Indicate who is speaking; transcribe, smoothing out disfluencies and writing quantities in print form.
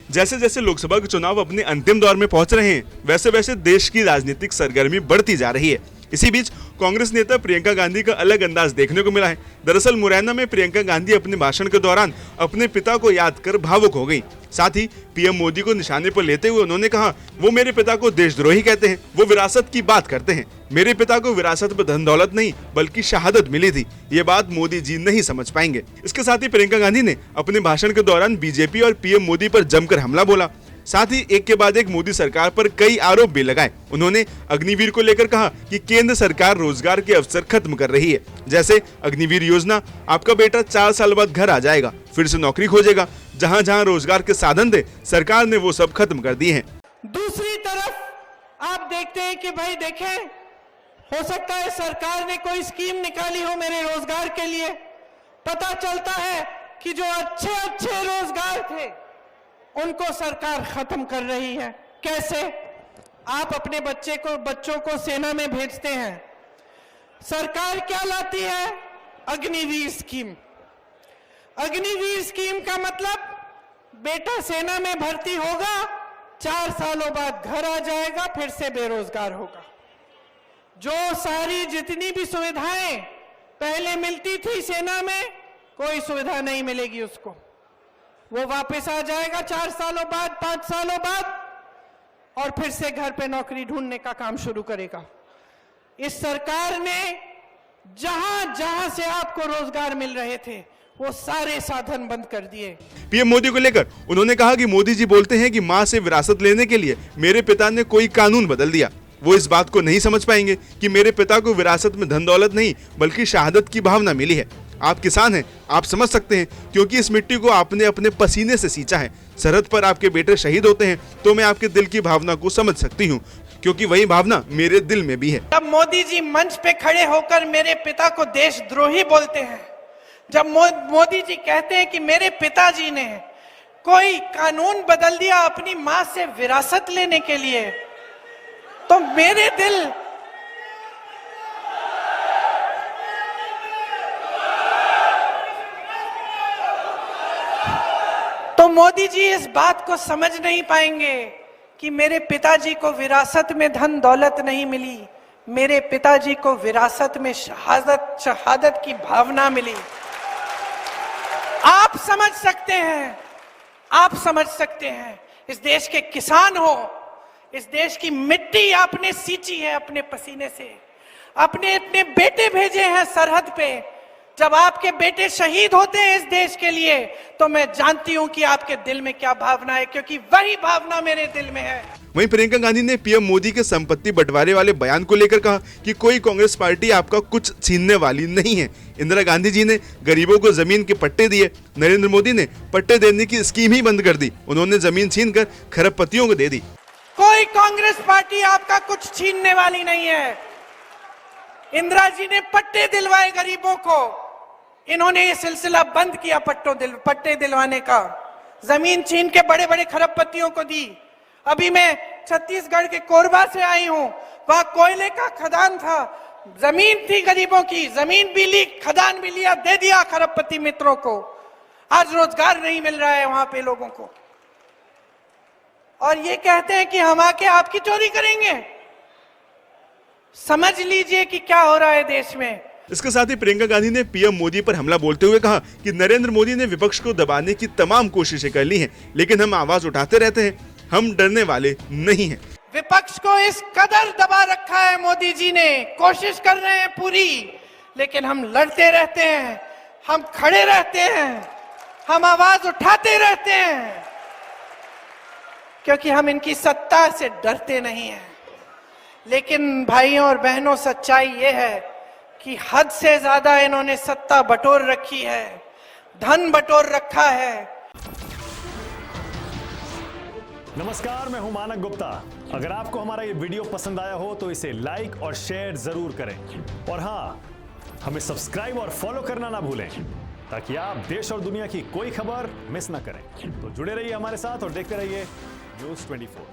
Speaker 1: जैसे जैसे लोकसभा के चुनाव अपने अंतिम दौर में पहुंच रहे हैं, वैसे वैसे देश की राजनीतिक सरगर्मी बढ़ती जा रही है। इसी बीच कांग्रेस नेता प्रियंका गांधी का अलग अंदाज देखने को मिला है। दरअसल मुरैना में प्रियंका गांधी अपने भाषण के दौरान अपने पिता को याद कर भावुक हो गई। साथ ही पीएम मोदी को निशाने पर लेते हुए उन्होंने कहा, वो मेरे पिता को देशद्रोही कहते हैं, वो विरासत की बात करते हैं। मेरे पिता को विरासत में धन दौलत नहीं बल्कि शहादत मिली थी। ये बात मोदी जी नहीं समझ पाएंगे। इसके साथ ही प्रियंका गांधी ने अपने भाषण के दौरान बीजेपी और पीएम मोदी पर जमकर हमला बोला। साथ ही एक के बाद एक मोदी सरकार पर कई आरोप भी लगाए। उन्होंने अग्निवीर को लेकर कहा कि केंद्र सरकार रोजगार के अवसर खत्म कर रही है। जैसे अग्निवीर योजना, आपका बेटा 4 साल बाद घर आ जाएगा, फिर से नौकरी खोजेगा। जहां जहां रोजगार के साधन थे, सरकार ने वो सब खत्म कर दिए हैं।
Speaker 2: दूसरी तरफ आप देखते हैं कि भाई देखें, हो सकता है सरकार ने कोई स्कीम निकाली हो मेरे रोजगार के लिए। पता चलता है कि जो अच्छे अच्छे रोजगार थे उनको सरकार खत्म कर रही है। कैसे? आप अपने बच्चों को सेना में भेजते हैं, सरकार क्या लाती है? अग्निवीर स्कीम। अग्निवीर स्कीम का मतलब बेटा सेना में भर्ती होगा, 4 सालों बाद घर आ जाएगा, फिर से बेरोजगार होगा। जो सारी जितनी भी सुविधाएं पहले मिलती थी सेना में, कोई सुविधा नहीं मिलेगी उसको। वो वापस आ जाएगा 4 सालों बाद, 5 सालों बाद, और फिर से घर पे नौकरी ढूंढने का काम शुरू करेगा। इस सरकार ने जहां जहां से आपको रोजगार मिल रहे थे, वो सारे साधन बंद कर दिए।
Speaker 1: पीएम मोदी को लेकर उन्होंने कहा कि मोदी जी बोलते हैं कि मां से विरासत लेने के लिए मेरे पिता ने कोई कानून बदल दिया। वो इस बात को नहीं समझ पाएंगे कि मेरे पिता को विरासत में धन दौलत नहीं बल्कि शहादत की भावना मिली है। आप किसान हैं, आप समझ सकते हैं, क्योंकि इस मिट्टी को आपने अपने पसीने से सींचा है। सरहद पर आपके बेटे शहीद होते हैं तो मैं आपके दिल की भावना को समझ सकती हूँ, क्योंकि वही भावना मेरे दिल में भी है।
Speaker 2: जब मोदी जी मंच पे खड़े होकर मेरे पिता को देशद्रोही बोलते हैं, जब मोदी जी कहते हैं कि मेरे पिताजी ने कोई कानून बदल दिया अपनी मां से विरासत लेने के लिए, तो मेरे दिल मोदी जी इस बात को समझ नहीं पाएंगे कि मेरे पिताजी को विरासत में धन दौलत नहीं मिली, मेरे पिताजी को विरासत में शहादत की भावना मिली। आप समझ सकते हैं, आप समझ सकते हैं। इस देश के किसान हो, इस देश की मिट्टी आपने सींची है अपने पसीने से, अपने इतने बेटे भेजे हैं सरहद पे। जब आपके बेटे शहीद होते हैं इस देश के लिए, तो मैं जानती हूं कि आपके दिल में क्या भावना है, क्योंकि वही भावना मेरे दिल में है।
Speaker 1: वहीं प्रियंका गांधी ने पीएम मोदी के संपत्ति बंटवारे वाले बयान को लेकर कहा कि कोई कांग्रेस पार्टी आपका कुछ छीनने वाली नहीं है। इंदिरा गांधी जी ने गरीबों को जमीन के पट्टे दिए, नरेंद्र मोदी ने पट्टे देने की स्कीम ही बंद कर दी। उन्होंने जमीन छीनकर खरबपतियों को दे दी।
Speaker 2: कोई कांग्रेस पार्टी आपका कुछ छीनने वाली नहीं है। इंदिरा जी ने पट्टे दिलवाए गरीबों को, इन्होंने ये सिलसिला बंद किया पट्टे दिलवाने का। जमीन छीन के बड़े बड़े खरबपतियों को दी। अभी मैं छत्तीसगढ़ के कोरबा से आई हूं, वहां कोयले का खदान था, जमीन थी गरीबों की, जमीन भी ली, खदान भी लिया, दे दिया खरबपति मित्रों को। आज रोजगार नहीं मिल रहा है वहां पे लोगों को, और ये कहते हैं कि हम आके आपकी चोरी करेंगे। समझ लीजिए कि क्या हो रहा है देश में।
Speaker 1: इसके साथ ही प्रियंका गांधी ने पीएम मोदी पर हमला बोलते हुए कहा कि नरेंद्र मोदी ने विपक्ष को दबाने की तमाम कोशिशें कर ली हैं, लेकिन हम आवाज उठाते रहते हैं, हम डरने वाले नहीं हैं।
Speaker 2: विपक्ष को इस कदर दबा रखा है मोदी जी ने, कोशिश कर रहे हैं पूरी, लेकिन हम लड़ते रहते हैं, हम खड़े रहते हैं, हम आवाज उठाते रहते हैं, क्योंकि हम इनकी सत्ता से डरते नहीं हैं। लेकिन भाइयों और बहनों, सच्चाई ये है कि हद से ज्यादा इन्होंने सत्ता बटोर रखी है, धन बटोर रखा है।
Speaker 3: नमस्कार, मैं हूं मानक गुप्ता। अगर आपको हमारा ये वीडियो पसंद आया हो तो इसे लाइक और शेयर जरूर करें, और हाँ, हमें सब्सक्राइब और फॉलो करना ना भूलें, ताकि आप देश और दुनिया की कोई खबर मिस ना करें। तो जुड़े रहिए हमारे साथ और देखते रहिए News 24।